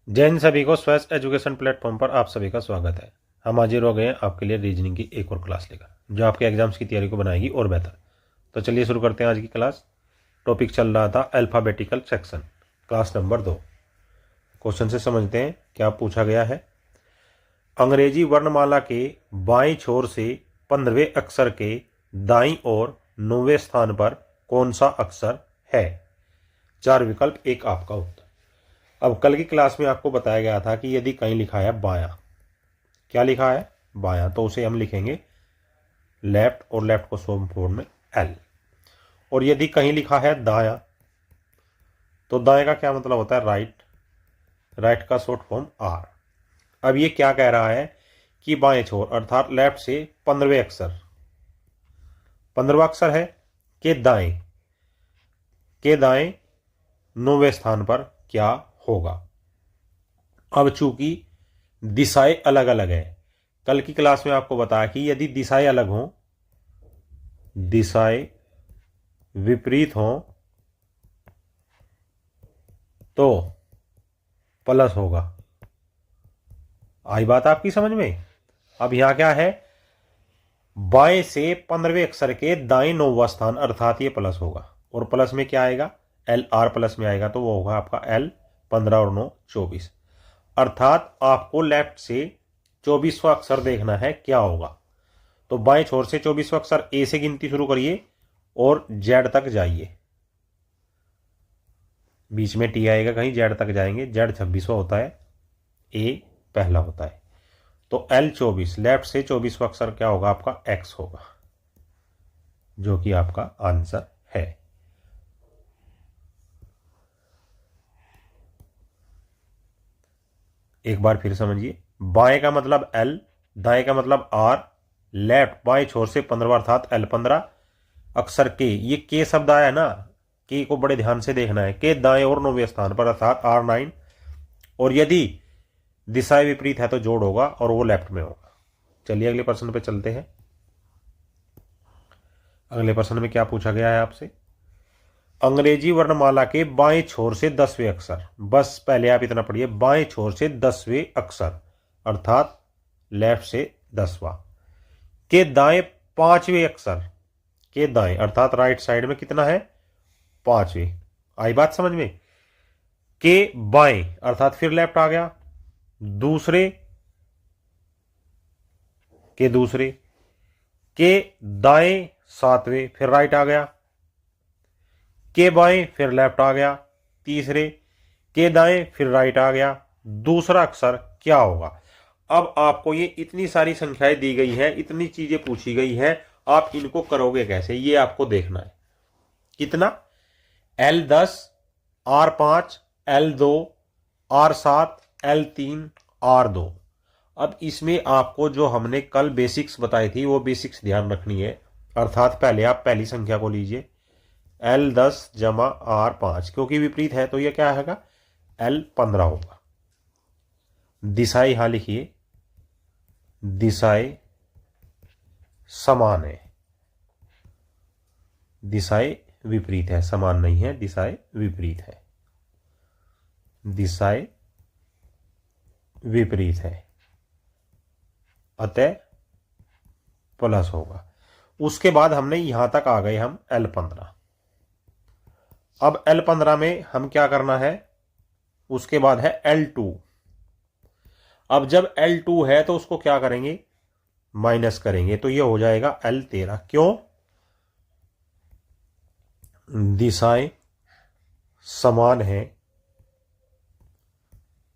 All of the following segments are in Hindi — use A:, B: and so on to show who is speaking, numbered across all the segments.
A: जय हिंद सभी को स्वस्थ एजुकेशन प्लेटफॉर्म पर आप सभी का स्वागत है। हम हाजिर हो गए हैं आपके लिए रीजनिंग की एक और क्लास लेकर जो आपके एग्जाम्स की तैयारी को बनाएगी और बेहतर। तो चलिए शुरू करते हैं आज की क्लास। टॉपिक चल रहा था alphabetical section, class number 2। Question से समझते हैं क्या पूछा गया है। अंग्रेजी वर्णमाला के बाएं छोर से 15वें अक्षर के दाईं ओर 9वें स्थान पर कौन सा अक्षर है? 4 विकल्प, एक आपका उत्तर। अब कल की क्लास में आपको बताया गया था कि यदि कहीं लिखा है बायां, क्या लिखा है बायां, तो उसे हम लिखेंगे लेफ्ट और लेफ्ट को शॉर्ट फॉर्म में एल। और यदि कहीं लिखा है दायां, तो दाएं का क्या मतलब होता है राइट, राइट का शॉर्ट फॉर्म आर। अब ये क्या कह रहा है कि बाएं छोर अर्थात लेफ्ट से 15वें अक्षर, 15वां अक्षर है के दाएं 9वें स्थान पर क्या होगा। अब चूंकि दिशाएं अलग अलग है, कल की क्लास में आपको बताया कि यदि दिशाएं अलग हों, दिशाएं विपरीत हों तो प्लस होगा। आई बात आपकी समझ में? अब यहां क्या है, बाएं से 15वें अक्षर के दाएं 9वां स्थान अर्थात ये प्लस होगा। और प्लस में क्या आएगा, एल आर प्लस में आएगा, तो वो होगा आपका एल 15 और 9 24। अर्थात आपको लेफ्ट से 24वां अक्षर देखना है क्या होगा। तो बाएं छोर से 24वां अक्षर ए से गिनती शुरू करिए और जेड तक जाइए। बीच में टी आएगा, कहीं जेड तक जाएंगे। जेड 26वां होता है, ए पहला होता है। तो एल 24, लेफ्ट से 24वां अक्षर क्या होगा आपका एक्स होगा, जो कि आपका आंसर है। एक बार फिर समझिए, बाएं का मतलब एल, दाएं का मतलब आर, लेफ्ट बाएं छोर से 15वां अर्थात एल 15 अक्षर के, ये के शब्द आया ना, के को बड़े ध्यान से देखना है, के दाएं और 9वें स्थान पर अर्थात आर 9। और यदि दिशाएं विपरीत है तो जोड़ होगा और वो लेफ्ट में होगा। चलिए अगले प्रश्न पे चलते हैं। अगले प्रश्न में क्या पूछा गया है आपसे, अंग्रेजी वर्णमाला के बाएं छोर से 10वें अक्षर, बस पहले आप इतना पढ़िए, बाएं छोर से 10वें अक्षर अर्थात लेफ्ट से 10वां के दाएं 5वें अक्षर, के दाएं अर्थात राइट साइड में कितना है 5वें। आई बात समझ में? के बाएं अर्थात फिर लेफ्ट आ गया, दूसरे के दूसरे, के दाएं 7वें फिर राइट आ गया, के बाएं फिर लेफ्ट आ गया, तीसरे के दाएं फिर राइट आ गया। दूसरा अक्षर क्या होगा? अब आपको ये इतनी सारी संख्याएं दी गई है, इतनी चीजें पूछी गई है, आप इनको करोगे कैसे ये आपको देखना है। कितना, L10, R5, L2, R7, L3, R2। अब इसमें आपको जो हमने कल बेसिक्स बताई थी वो बेसिक्स ध्यान रखनी है। अर्थात पहले आप पहली संख्या को लीजिए L10 जमा R5, क्योंकि विपरीत है तो यह क्या होगा L15 होगा। दिशाएं यहां लिखिए, दिशाएं समान है, दिशाएं विपरीत है, समान नहीं है, दिशाएं विपरीत है, दिशाएं विपरीत है, अतः प्लस होगा। उसके बाद हमने यहां तक आ गए हम L15। अब L15 में हम क्या करना है, उसके बाद है L2। अब जब L2 है तो उसको क्या करेंगे, माइनस करेंगे, तो ये हो जाएगा L13। क्यों? दिशाएं समान है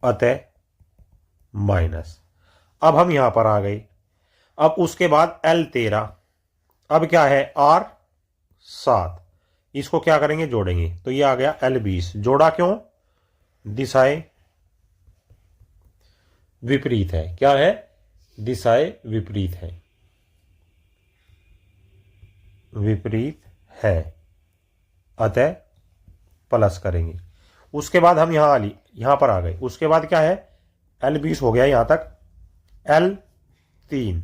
A: अतः माइनस। अब हम यहां पर आ गए। अब उसके बाद L13, अब क्या है R7, इसको क्या करेंगे जोड़ेंगे, तो ये आ गया L20। जोड़ा क्यों? दिशाएं विपरीत है। क्या है? दिशाएं विपरीत है, विपरीत है अतः प्लस करेंगे। उसके बाद हम यहां पर आ गए। उसके बाद क्या है, L20 हो गया यहां तक, L3,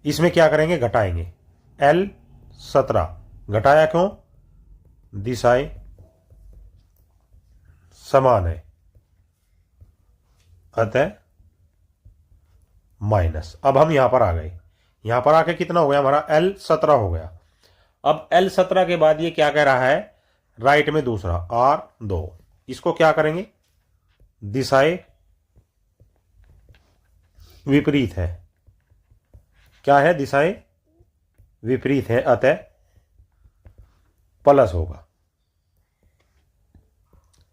A: इसमें क्या करेंगे घटाएंगे, L17। घटाया क्यों? दिशाएं समान है अतः माइनस। अब हम यहां पर आ गए, यहां पर आके कितना हो गया हमारा L17 हो गया। अब L17 के बाद ये क्या कह रहा है, राइट में दूसरा R2, इसको क्या करेंगे, दिशाएं विपरीत है, क्या है, दिशाएं विपरीत है, अतः प्लस होगा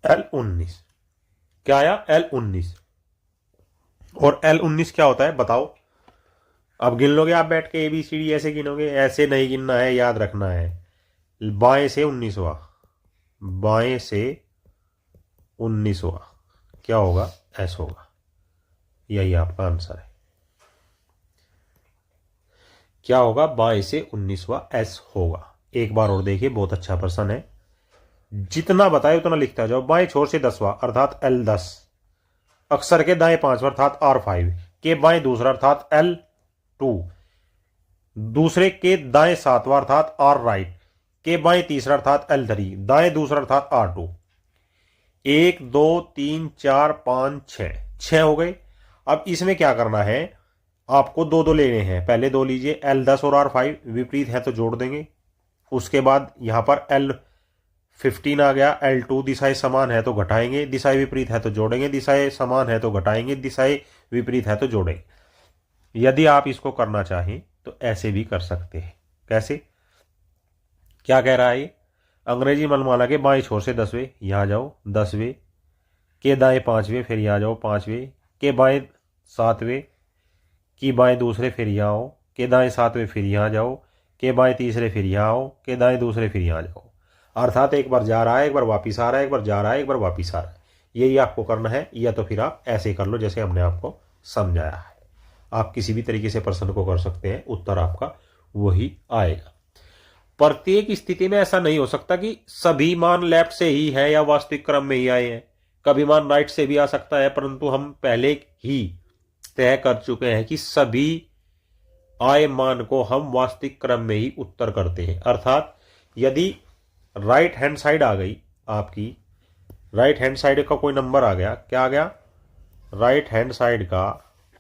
A: L19। क्या आया, L19। और L19 क्या होता है बताओ, अब गिन लोगे आप बैठ के ABCD, ऐसे गिनोगे, ऐसे नहीं गिनना है, याद रखना है। बाएं से 19वां, बाएं से 19वां क्या होगा, S होगा। यही आपका आंसर है। क्या होगा, बाएं से 19वां S होगा। एक बार और देखिए, बहुत अच्छा प्रश्न है। जितना बताए उतना लिखता जाओ। बाएं छोर से 10वां अर्थात L10, अक्षर के दाएं 5वां अर्थात R5, के बाएं दूसरा अर्थात L2, दूसरे के दाएं 7वां अर्थात R राइट, के बाएं तीसरा अर्थात L3, दाएं दूसरा अर्थात R2। 1 2 3 4 5 6, 6 हो गए। अब इसमें क्या करना है, आपको दो दो लेने हैं। पहले दो लीजिए, L10 और R5 विपरीत है तो जोड़ देंगे। उसके बाद यहां पर L15 आ गया, L2 दिशाएं समान है तो घटाएंगे, दिशाएं विपरीत है तो जोड़ेंगे, दिशाएं समान है तो घटाएंगे, दिशाएं विपरीत है तो जोड़ेंगे। यदि आप इसको करना चाहें तो ऐसे भी कर सकते हैं। कैसे, क्या कह रहा है ये, अंग्रेजी वर्णमाला के बाएं छोर से 10वें, यहां जाओ 10वें, के दाएं 5वें, फिर यहां जाओ 5वें, के बाएं 7वें, की बाएं दूसरे, फिर यहाँ आओ, के दाएं 7वें, फिर यहाँ जाओ, के बाएं तीसरे, फिर यहाँ आओ, के दाएं दूसरे, फिर यहाँ जाओ। अर्थात एक बार जा रहा है, एक बार वापिस आ रहा है, एक बार जा रहा है, एक बार वापिस आ रहा है। यही आपको करना है, या तो फिर आप ऐसे कर लो जैसे हमने आपको समझाया है। आप किसी भी तरीके से प्रश्न को कर सकते हैं, उत्तर आपका वही आएगा। प्रत्येक स्थिति में ऐसा नहीं हो सकता कि सभी मान लेफ्ट से ही है या वास्तविक क्रम में ही आए हैं। कभी मान राइट से भी आ सकता है, परंतु हम पहले ही तय कर चुके हैं कि सभी आए मान को हम वास्तविक क्रम में ही उत्तर करते हैं। अर्थात यदि राइट हैंड साइड आ गई आपकी, राइट हैंड साइड का कोई नंबर आ गया, क्या आ गया, राइट हैंड साइड का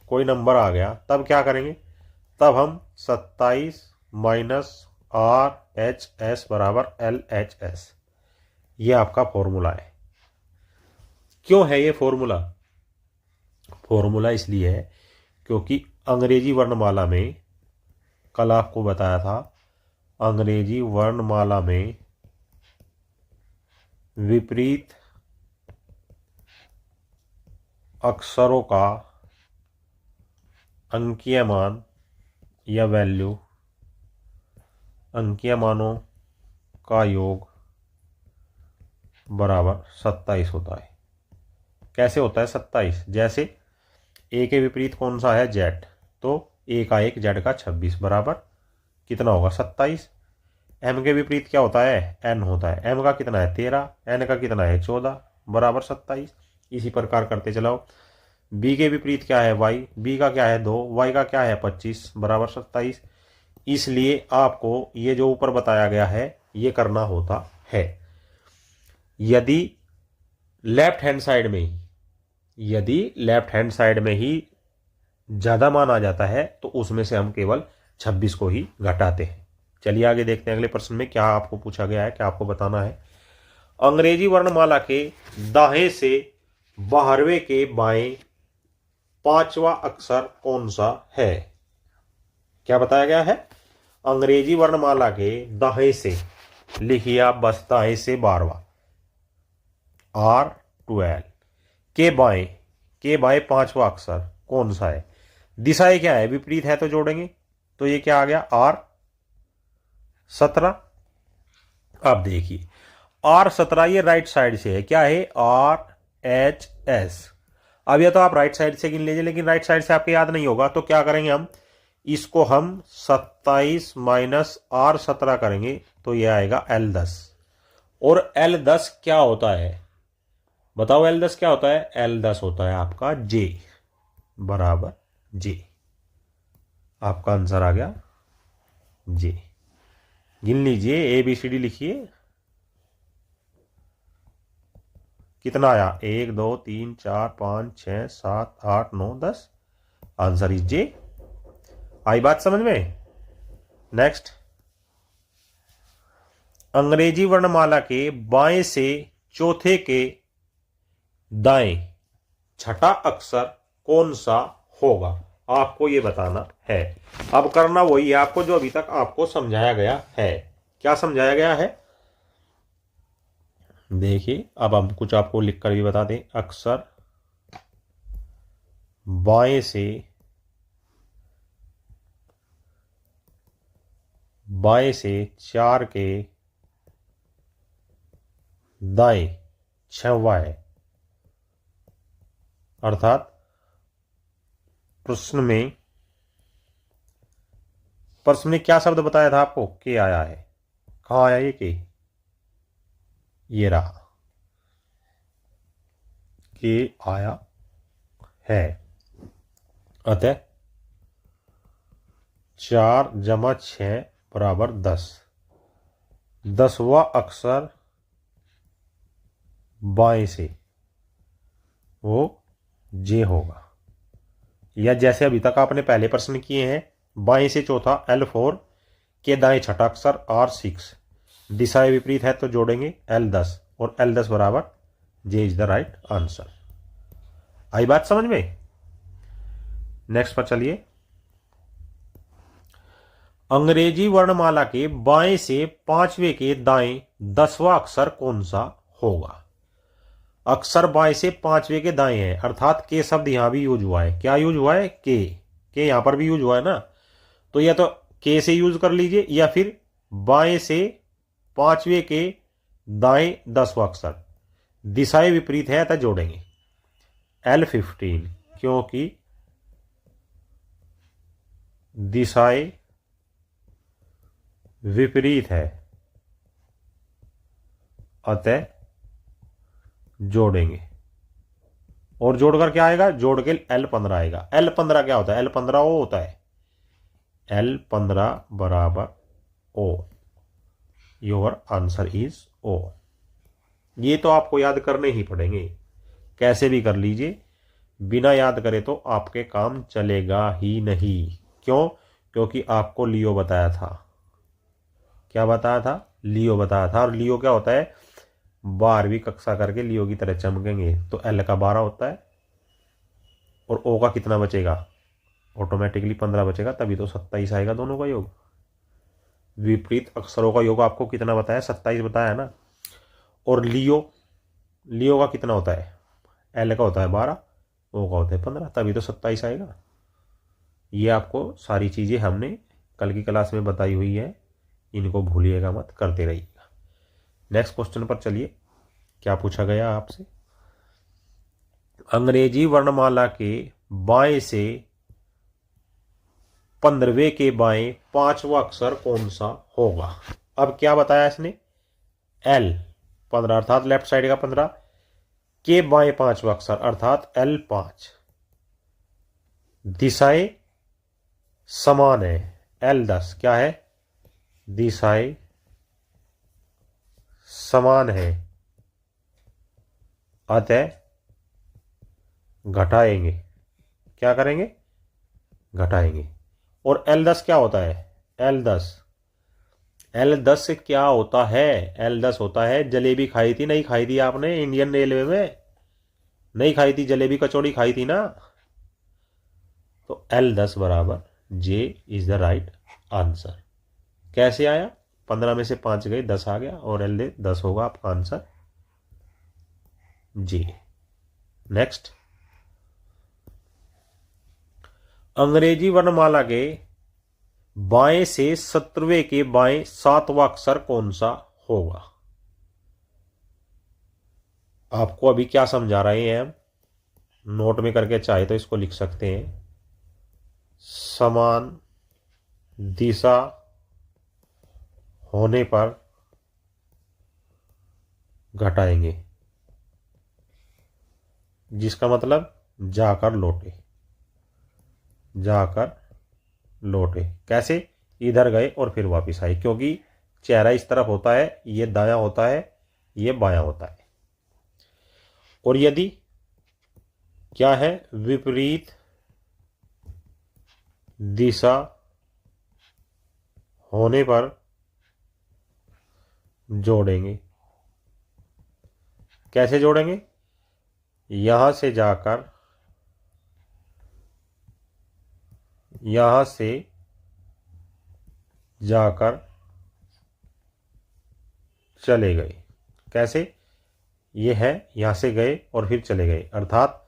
A: कोई नंबर आ गया, तब क्या करेंगे, तब हम 27 माइनस RHS बराबर LHS, ये आपका फॉर्मूला है। क्यों है ये फॉर्मूला, फॉर्मूला इसलिए है क्योंकि अंग्रेजी वर्णमाला में, कल आपको बताया था, अंग्रेजी वर्णमाला में विपरीत अक्षरों का अंकीय मान या वैल्यू, अंकीय मानों का योग बराबर 27 होता है। कैसे होता है 27, जैसे A के विपरीत कौन सा है, Z, तो A का 1 Z का 26 बराबर कितना होगा 27। M के विपरीत क्या होता है, N होता है, M का कितना है 13, N का कितना है 14 बराबर 27। इसी प्रकार करते चलाओ। B के विपरीत क्या है Y, B का क्या है 2, Y का क्या है 25 बराबर 27। इसलिए आपको ये जो ऊपर बताया गया है ये करना होता है। यदि लेफ्ट हैंड साइड में ही, यदि लेफ्ट हैंड साइड में ही ज्यादा मान आ जाता है तो उसमें से हम केवल 26 को ही घटाते हैं। चलिए आगे देखते हैं अगले प्रश्न में क्या आपको पूछा गया है, क्या आपको बताना है। अंग्रेजी वर्णमाला के दाएं से 12वें के बाएं 5वां अक्षर कौन सा है, क्या बताया गया है। अंग्रेजी वर्णमाला के दाएं से, लिखिए आप बस दाएं से 12वां R12, के बाएं 5वां अक्षर कौन सा है। दिशाएं क्या है, विपरीत है तो जोड़ेंगे, तो ये क्या आ गया R17। अब देखिए R17 ये राइट साइड से है, क्या है RHS। अब ये तो आप राइट साइड से गिन लीजिए, लेकिन राइट साइड से आपको याद नहीं होगा, तो क्या करेंगे हम, इसको हम 27 माइनस R17 करेंगे तो ये आएगा L10। और L10 क्या होता है बताओ, L10 क्या होता है, L10 होता है आपका J बराबर J। आपका आंसर आ गया J। गिन लीजिए, ABCD लिखिए, कितना आया 1 2 3 4 5 6 7 8 9 10। आंसर इज जे। आई बात समझ में। नेक्स्ट, अंग्रेजी वर्णमाला के बाएं से चौथे के दाएं छठा अक्षर कौन सा होगा, आपको यह बताना है। अब करना वही है आपको जो अभी तक आपको समझाया गया है। क्या समझाया गया है देखिए, अब हम कुछ आपको लिखकर भी बता दें। अक्षर बाएं से 4 के दाएं छवा है, अर्थात प्रश्न में क्या शब्द बताया था आपको, के आया है। कहां आया ये के, ये रहा, के आया है। अतः 4 + 6 = 10। 10वां अक्षर बाएं से वो जे होगा। या जैसे अभी तक आपने पहले प्रश्न किए हैं, बाएं से चौथा L4 के दाएं छठा अक्षर R6, दिशाएं विपरीत है तो जोड़ेंगे L10 और L10 = J is the right answer. आई बात समझ में। नेक्स्ट पर चलिए, अंग्रेजी वर्णमाला के बाएं से पांचवें के दाएं 10वां अक्षर कौन सा होगा। अक्षर बाएं से पांचवें के दाएं है, अर्थात के शब्द यहां भी यूज हुआ है। क्या यूज हुआ है, के यहां पर भी यूज हुआ है ना, तो या तो के से यूज कर लीजिए या फिर बाएं से पांचवें के दाएं 10वां अक्षर, दिशाएं विपरीत है तो जोड़ेंगे L15, क्योंकि दिशाएं विपरीत है अतः जोड़ेंगे। और जोड़कर क्या आएगा, जोड़ के L15 आएगा। L15 क्या होता है, L15 O होता है। L15 = O। Your answer is O। ये तो आपको याद करने ही पड़ेंगे, कैसे भी कर लीजिए, बिना याद करे तो आपके काम चलेगा ही नहीं। क्यों, क्योंकि आपको लियो बताया था। क्या बताया था, लियो बताया था। और लियो क्या होता है, 12वीं कक्षा करके लियो की तरह चमकेंगे। तो L का 12 होता है और O का कितना बचेगा, ऑटोमेटिकली 15 बचेगा, तभी तो 27 आएगा दोनों का योग। विपरीत अक्षरों का योग आपको कितना बताया, 27 बताया ना। और लियो का कितना होता है, L का होता है 12, O का होता है 15, तभी तो 27 आएगा। ये आपको सारी चीजें हमने कल की क्लास में बताई हुई है, इनको भूलिएगा मत, करते रहिएगा। नेक्स्ट क्वेश्चन पर चलिए, क्या पूछा गया आपसे। अंग्रेजी वर्णमाला के बाएं से 15वें के बाएं 5वां अक्षर कौन सा होगा। अब क्या बताया इसने, L15 अर्थात लेफ्ट साइड का 15 के बाएं 5वां अक्षर अर्थात L5। दिशाएं समान है, L10 क्या है, दिशाएं समान है अतः घटाएंगे। क्या करेंगे, घटाएंगे। और L10 क्या होता है, L10 से क्या होता है, L10 होता है जलेबी। खाई थी नहीं खाई थी आपने इंडियन रेलवे में, नहीं खाई थी जलेबी कचौड़ी खाई थी ना। तो L10 = J is the right answer. कैसे आया, 15 में से 5 गए 10 आ गया, और L10 होगा आपका आंसर जी। नेक्स्ट, अंग्रेजी वर्णमाला के बाएं से 17वें के बाएं 7वां अक्षर कौन सा होगा। आपको अभी क्या समझा रहे हैं हम, नोट में करके चाहे तो इसको लिख सकते हैं। समान दिशा होने पर घटाएंगे, जिसका मतलब जाकर लौटे, जाकर लौटे। कैसे, इधर गए और फिर वापस आए, क्योंकि चेहरा इस तरफ होता है, ये दायां होता है, ये बायां होता है। और यदि क्या है, विपरीत दिशा होने पर जोड़ेंगे। कैसे जोड़ेंगे? यहां से जाकर चले गए। कैसे? ये है, यहां से गए और फिर चले गए, अर्थात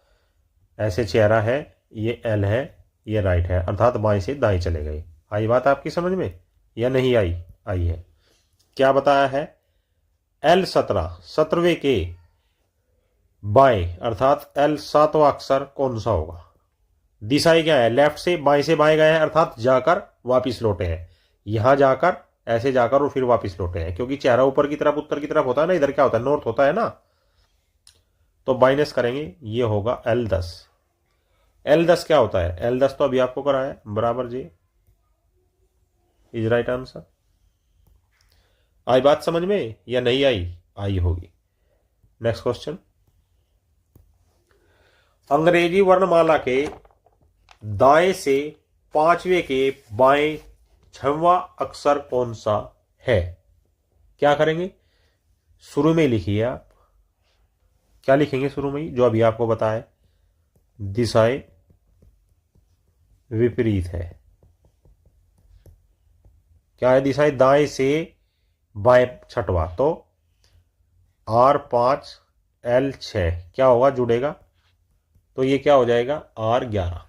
A: ऐसे चेहरा है, ये एल है, ये राइट है, अर्थात बाएं से दाएं चले गए। आई बात आपकी समझ में या नहीं आई? आई है। क्या बताया है? एल 17वें के बाएं, अर्थात एल 7वां अक्षर कौन सा होगा? दिशाएं क्या है? लेफ्ट से बाएं गए हैं, अर्थात जाकर वापिस लौटे हैं। यहां जाकर, ऐसे जाकर और फिर वापिस लौटे हैं, क्योंकि चेहरा ऊपर की तरफ, उत्तर की तरफ होता है ना, इधर क्या होता है, नॉर्थ होता है ना। तो माइनस करेंगे, ये होगा L10। L10 क्या होता है? L10 तो अभी आपको कराया है, बराबर जी इज राइट आंसर। आई बात समझ में या नहीं आई? आई होगी। नेक्स्ट क्वेश्चन, अंग्रेजी वर्णमाला के दाएं से 5वें के बाएं 6वां अक्षर कौन सा है? क्या करेंगे? शुरू में लिखिए आप। क्या लिखेंगे शुरू में ही? जो अभी आपको बताया, दिशाएं विपरीत है। क्या है? दिशाएं दाएं से बाएं 6वां, तो R5 L6 क्या होगा, जुड़ेगा, तो ये क्या हो जाएगा, R11।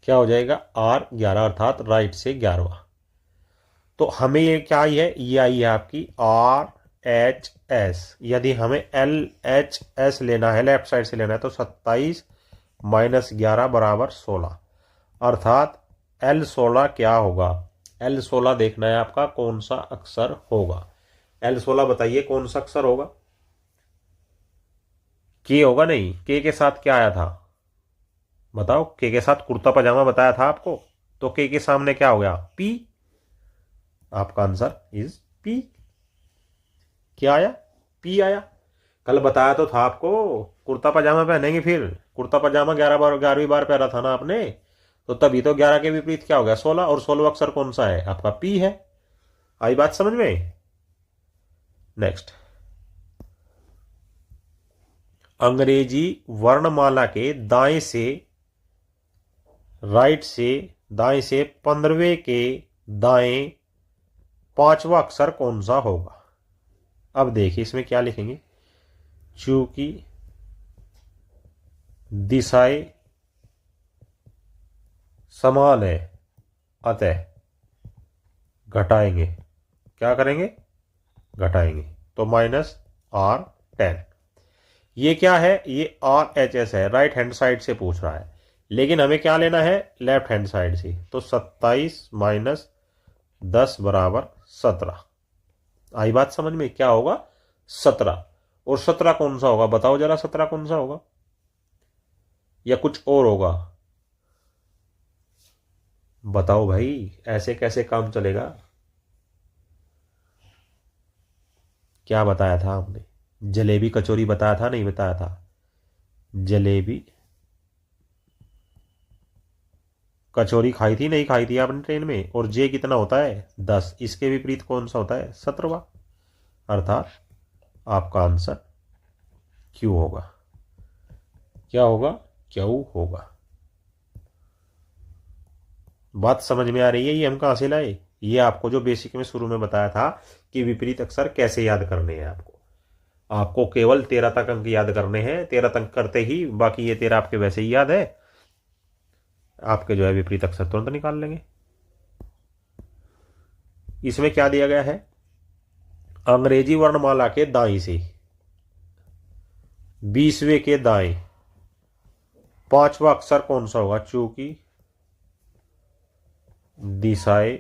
A: क्या हो जाएगा? R11, अर्थात राइट से 11वां। तो हमें ये क्या आई है? ये आई है आपकी RHS। यदि हमें LHS लेना है, लेफ्ट साइड से लेना है, तो 27 - 11 बराबर 16, अर्थात L16 क्या होगा? L16 देखना है आपका, कौन सा अक्षर होगा? L16 बताइए कौन सा अक्षर होगा? के होगा? नहीं, के साथ क्या आया था बताओ? के साथ कुर्ता पजामा बताया था आपको, तो के सामने क्या हो गया? पी। आपका आंसर इज पी। क्या आया? पी आया। कल बताया तो था आपको, कुर्ता पजामा पहनेंगे, फिर कुर्ता पजामा 11वीं बार पहना था ना आपने, तो तभी तो 11 के विपरीत क्या हो गया? 16, और 16वां अक्षर कौन सा है? आपका पी है। आई बात समझ में? नेक्स्ट, अंग्रेजी वर्णमाला के दाएं से राइट से दाएं से 15वें के दाएं 5वां अक्षर कौन सा होगा? अब देखिए इसमें क्या लिखेंगे, चूंकि दिशाएं समान है अतः घटाएंगे। क्या करेंगे? घटाएंगे। तो -R10। ये क्या है? ये RHS है, राइट हैंड साइड से पूछ रहा है, लेकिन हमें क्या लेना है? लेफ्ट हैंड साइड से। तो 27 - 10 बराबर 17। आई बात समझ में? क्या होगा? 17। और 17 कौन सा होगा बताओ जरा? 17 कौन सा होगा, या कुछ और होगा? बताओ भाई, ऐसे कैसे काम चलेगा? क्या बताया था हमने? जलेबी कचौरी बताया था, नहीं बताया था? जलेबी कचौरी खाई थी, नहीं खाई थी आपने ट्रेन में? और जे कितना होता है? 10। इसके विपरीत कौन सा होता है? 17वां, अर्थात आपका आंसर क्यू होगा। क्या होगा? क्यू होगा। बात समझ में आ रही है? ये हम कहां से लाए? ये आपको जो बेसिक में शुरू में बताया था कि विपरीत अक्षर कैसे याद करने हैं। आपको केवल 13 तक अंक याद करने हैं, 13 तक करते ही बाकी ये 13 आपके वैसे ही याद है, आपके जो है विपरीत अक्षर तुरंत निकाल लेंगे। इसमें क्या दिया गया है? अंग्रेजी वर्णमाला के दाएं से 20वें के दाएं 5वां अक्षर कौन सा होगा? चूंकि दिशाएं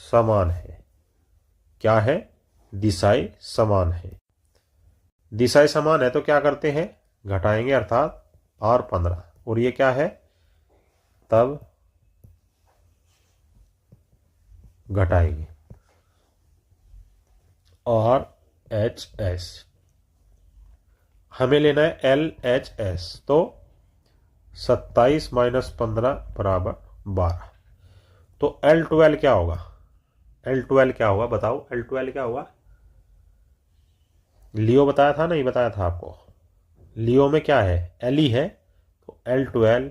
A: समान है। क्या है? दिशाएं समान है। दिशाएं समान है तो क्या करते हैं? घटाएंगे, अर्थात R15। और ये क्या है? तब घटाएंगे। और एच एस, हमें लेना है एल एच एस। तो 27 माइनस 15 बराबर 12। तो L12 क्या होगा? L12 क्या होगा बताओ? L12 क्या होगा? लियो बताया था, नहीं बताया था आपको? लियो में क्या है? एल ही है। तो L12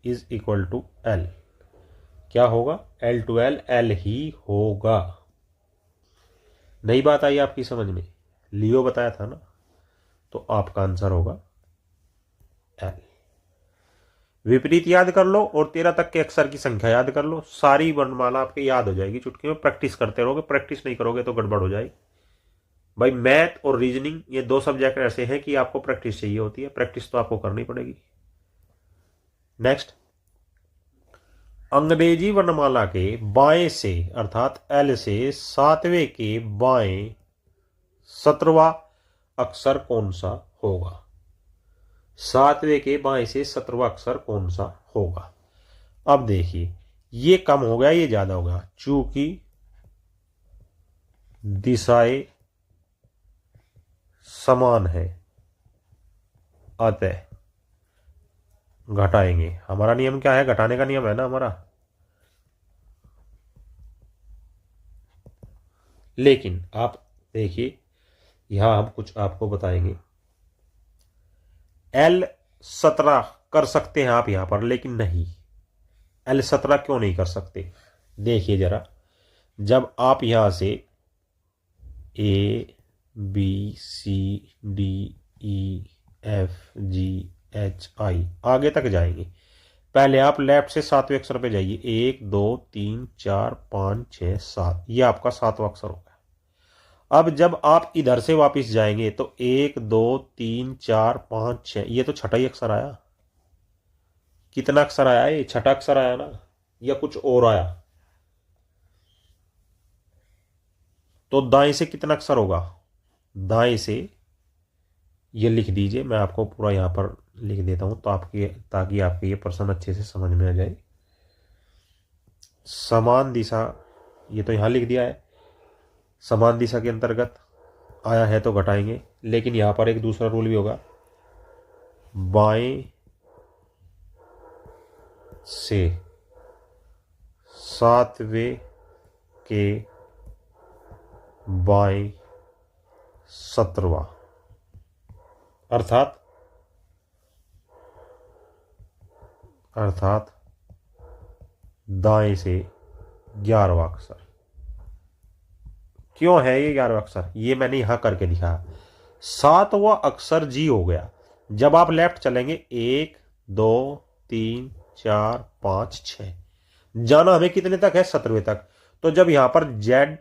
A: is equal to L. क्या होगा? L12 एल ही होगा। नई बात आई आपकी समझ में? लियो बताया था ना, तो आपका आंसर होगा एल। विपरीत याद कर लो और 13 तक के अक्षर की संख्या याद कर लो, सारी वर्णमाला आपके याद हो जाएगी चुटकी में। प्रैक्टिस करते रहोगे, प्रैक्टिस नहीं करोगे तो गड़बड़ हो जाएगी भाई। मैथ और रीजनिंग ये दो सब्जेक्ट ऐसे हैं कि आपको प्रैक्टिस चाहिए होती है, प्रैक्टिस तो आपको करनी पड़ेगी। नेक्स्ट, अंग्रेजी वर्णमाला के बाएं से अर्थात एल से 7वें के बाएं 17वां अक्षर कौन सा होगा? 7वें के बाएं से 17वां अक्षर कौन सा होगा? अब देखिए, ये कम हो गया, ये ज्यादा होगा। चूंकि दिशाएं समान है अतः घटाएंगे। हमारा नियम क्या है? घटाने का नियम है ना हमारा। लेकिन आप देखिए, यहां हम कुछ आपको बताएंगे। L17 कर सकते हैं आप यहां पर, लेकिन नहीं। L17 क्यों नहीं कर सकते? देखिए जरा, जब आप यहां से A B C D E F G H I आगे तक जाएंगे, पहले आप लेफ्ट से 7वें अक्षर पे जाइए। 1 2 3 4 5 6 7, ये आपका 7वां अक्षर होगा। अब जब आप इधर से वापस जाएंगे तो 1 2 3 4 5 6, ये तो छठा ही अक्षर आया। कितना अक्षर आया? ये छठा अक्षर आया ना, या कुछ और आया? तो दाएं से कितना अक्षर होगा? दाएं से ये लिख दीजिए, मैं आपको पूरा यहां पर लिख देता हूं तो ताकि आपके ये प्रश्न अच्छे से समझ में आ जाए। समान दिशा, ये तो यहां लिख दिया है। समान दिशा के अंतर्गत आया है तो घटाएंगे, लेकिन यहां पर एक दूसरा रूल भी होगा। बाएं से 7वें के बाएं 17वां, अर्थात दाएं से 11वां अक्षर। क्यों है ये 11वां अक्षर? ये मैंने यहां करके दिखाया। 7वां अक्षर जी हो गया। जब आप लेफ्ट चलेंगे 1 2 3 4 5 6, जाना हमें कितने तक है? 17वें तक। तो जब यहां पर Z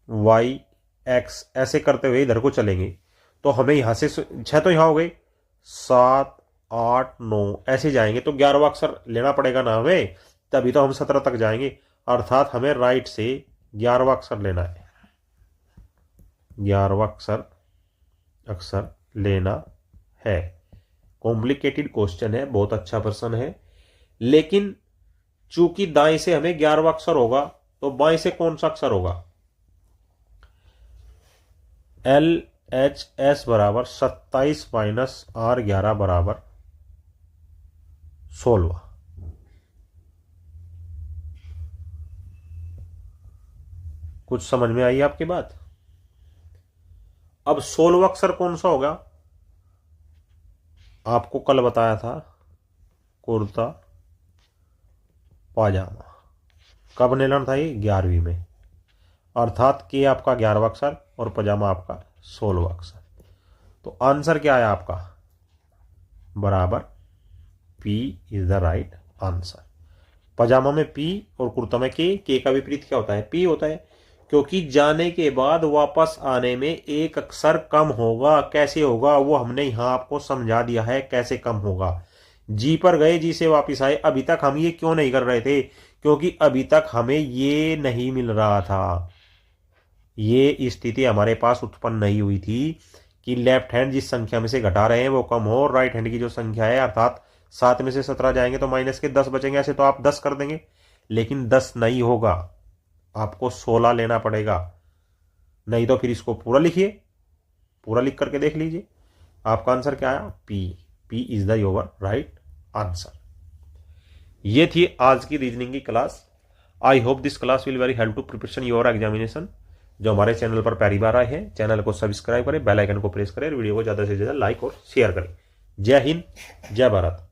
A: Y X ऐसे करते हुए इधर को चलेंगे तो हमें यहां से 6 तो यहां हो गए, 7 8 9 ऐसे जाएंगे तो 11वां अक्षर लेना पड़ेगा ना हमें, तभी तो हम 17 तक जाएंगे। अर्थात हमें राइट से 11वां अक्षर लेना है। 11वां अक्षर लेना है। कॉम्प्लिकेटेड क्वेश्चन है, बहुत अच्छा प्रश्न है, लेकिन चूंकि दाएं से हमें 11वां अक्षर होगा तो बाएं से कौन सा अक्षर होगा? LHS बराबर 27 माइनस R11 बराबर 16। कुछ समझ में आई आपकी बात? अब 16वां अक्षर कौन सा होगा? आपको कल बताया था, कुर्ता पाजामा। कब लेना था? ये 11वीं में। अर्थात के आपका 11वां अक्षर और पजामा आपका 16वां अक्षर। तो आंसर क्या आया आपका? बराबर P is the right answer. पजामा में P और कुर्ता में के का विपरीत क्या होता है? P होता है, क्योंकि जाने के बाद वापस आने में एक अक्षर कम होगा। कैसे होगा वो हमने यहां आपको समझा दिया है, कैसे कम होगा। जी पर गए, जी से वापस आए। अभी तक हम ये क्यों नहीं कर रहे थे? क्योंकि अभी तक हमें ये नहीं मिल रहा था, ये स्थिति हमारे पास उत्पन्न नहीं हुई थी कि लेफ्ट हैंड जिस संख्या में से घटा रहे हैं वो कम हो, और राइट हैंड की जो संख्या है, अर्थात 7 में से 17 जाएंगे तो माइनस के 10 बचेंगे। ऐसे तो आप 10 कर देंगे, लेकिन 10 नहीं होगा, आपको 16 लेना पड़ेगा। नहीं तो फिर इसको पूरा लिखिए, पूरा लिख करके देख लीजिए आपका आंसर क्या आया, P. P is the your right answer. ये थी आज की रीजनिंग की class. I hope this class will very help to preparation your examination. जो हमारे चैनल पर पहली बार आए हैं, चैनल को सब्सक्राइब करें, बेल आइकन को प्रेस करें, वीडियो को ज़्यादा से ज़्यादा लाइक और शेयर करें। जय हिंद, जय भारत।